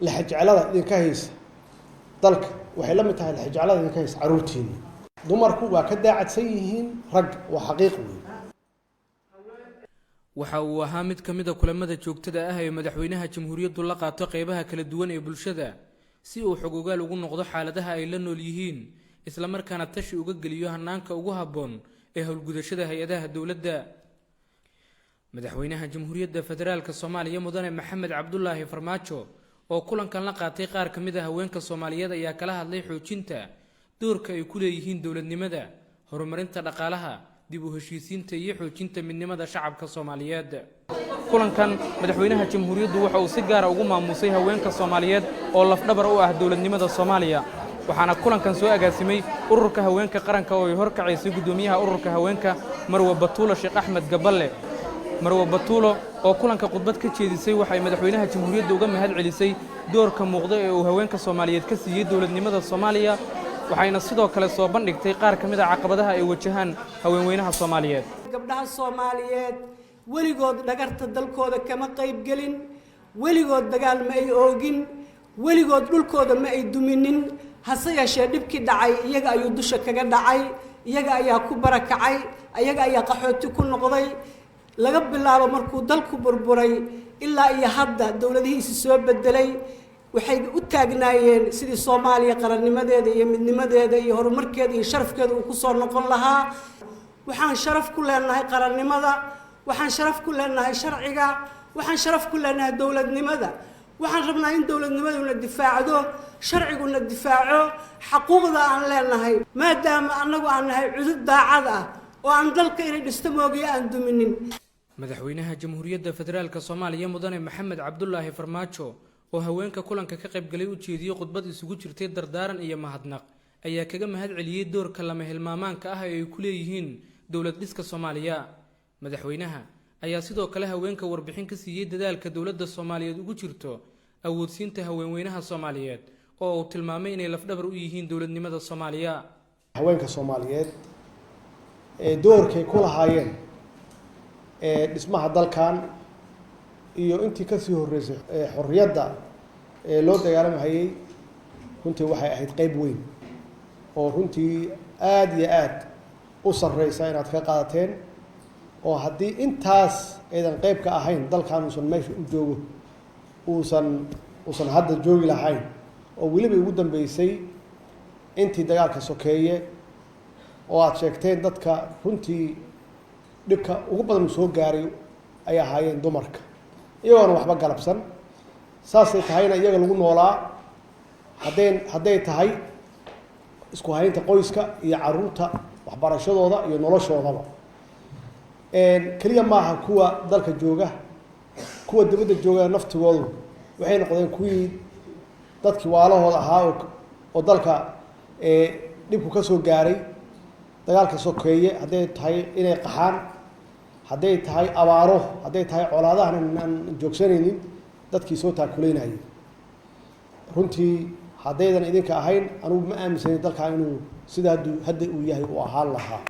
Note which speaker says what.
Speaker 1: lixajacalada idinka haysa dalka waxay la mid tahay lixajacalada idinka haysa caruurtiina dumarku waa ka daacadsan yihiin rag waa xaqiiq weyn
Speaker 2: waxa uu ahaa mid ka mid ah kulamada joogtada ah ee madaxweynaha jamhuuriyaddu la qaato qaybaha kala duwan ee bulshada si uu xogogaal ugu noqdo xaaladaha ay la nool yihiin isla markaana tashi uga geliyo hanaanka ugu habboon ee howlgudashada hay-adaha dowladda madaxweynaha jamhuuriyadda federaalka Soomaaliya mudane Maxamed Cabdullaahi Farmaajo oo kulankan la qaatay qaar ka mid ah haweenka Soomaaliyeed ayaa kala hadlay xoojinta doorka ay ku leeyihiin dowladnimada horumarinta dhaqaalaha dib u heshiisiinta iyo xoojinta midnimada shacabka Soomaaliyeed kulankan madaxweynaha jamhuuriyaddu waxa uu si gaar ah ugu maamusay haweenka Soomaaliyeed oo lafdhabar u ah dowladnimada Soomaaliya waxaana kulankan soo agaasimay ururka haweenka qaranka oo ay horkacisay gudoomiyaha ururka haweenka Marwa Batuulo Sheekh Axmed Gaballe Marwa Batuulo oo kulanka khudbad ka jeedisay waxay madaxweynaha jamhuuriyadda uga mahad celisay doorka muuqda ee uu haweenka Soomaaliyeed ka siiyay dowladnimada Soomaaliya waxayna sidoo kale soo bandhigtay qaar ka mid ah caqabadaha ay wajahaan haweenweynaha Soomaaliyeed
Speaker 3: gabdhaha Soomaaliyeed weligood dhagarta dalkooda kama qayb gelin weligood dagaal ma ay oogin weligood dhulkooda ma ay duminin hase yeeshee dhibkii dhacay iyaga ayuu dusha kaga dhacay iyaga ayaa ku barakacay iyaga ayaa qaxooti ku noqday laga bilaabo markuu dalku burburay ilaa iyo hadda dawladihiisa soo bedelay waxay u taagnaayeen sidii Soomaaliya qarannimadeeda iyo midnimadeeda iyo horumarkeeda iyo sharafkeeda uu ku soo noqon lahaa waxaan sharaf ku leenahay qarannimada waxaan sharaf ku leenahay sharciga waxaan sharaf ku leenahay dawladnimada waxaan rabnaa in dawladnimaduna difaacdo sharciguna difaaco xuquuqda aan leenahay maadaama anagu aan nahay cudud daacad ah oo aan dalka inay dhisto moogiyo aan duminin
Speaker 2: madaxweynaha jamhuuriyadda federaalka Soomaaliya mudane Maxamed Cabdullaahi Farmaajo oo haweenka kulanka ka qayb galay u jeediyay khudbad isugu jirtay dardaaran iyo mahadnaq ayaa kaga mahad celiyay doorka lama hilmaamaanka ah ee ay ku leeyihiin dawlad dhiska Soomaaliya madaxweynaha ayaa sidoo kale haweenka warbixin ka siiyay dadaalka dawladda Soomaaliyeed ugu jirto awoodsiinta haweenweynaha Soomaaliyeed oo uu tilmaamay inay lafdhabar u yihiin dawladnimada Soomaaliya
Speaker 1: haweenka Soomaaliyeed ee doorkay ku lahaayeen dhismaha dalkan iyo intii ka sii horeysay xorriyadda loo dagaalamay runtii waxay ahayd qayb weyn oo runtii aad iyo aad u sarreysa inaad ka qaadateen oo haddii intaas aydan qayb ka ahayn dalkan uusan meesha u joogo uusan hadda joogi lahayn oo weliba ugu dambeysay intii dagaalka sokeeye oo aad sheegteen dadka runtii dhibka ugu badan soo gaaray ay ahaayeen dumarka iyagoona waxba galabsan saasay tahayna iyaga lagu noolaa hadday tahay isku haynta qoyska iyo caruurta waxbarashadooda iyo noloshoodaba kaliya maaha kuwa dalka jooga kuwa dibadda jooga naftigoodu waxay noqdeen kuwii dadkii waalahooda ahaa oo dalka dhibku ka soo gaaray dagaalka sokeeye hadday tahay inay qaxaan hadday tahay abaaro hadday tahay colaadahan aan joogsanaynin dadkii soo taakuleynayay runtii haddaydan idinka ahayn anugu ma aaminsanin dalkan inuu sida hadda uu yahay uu ahaan lahaa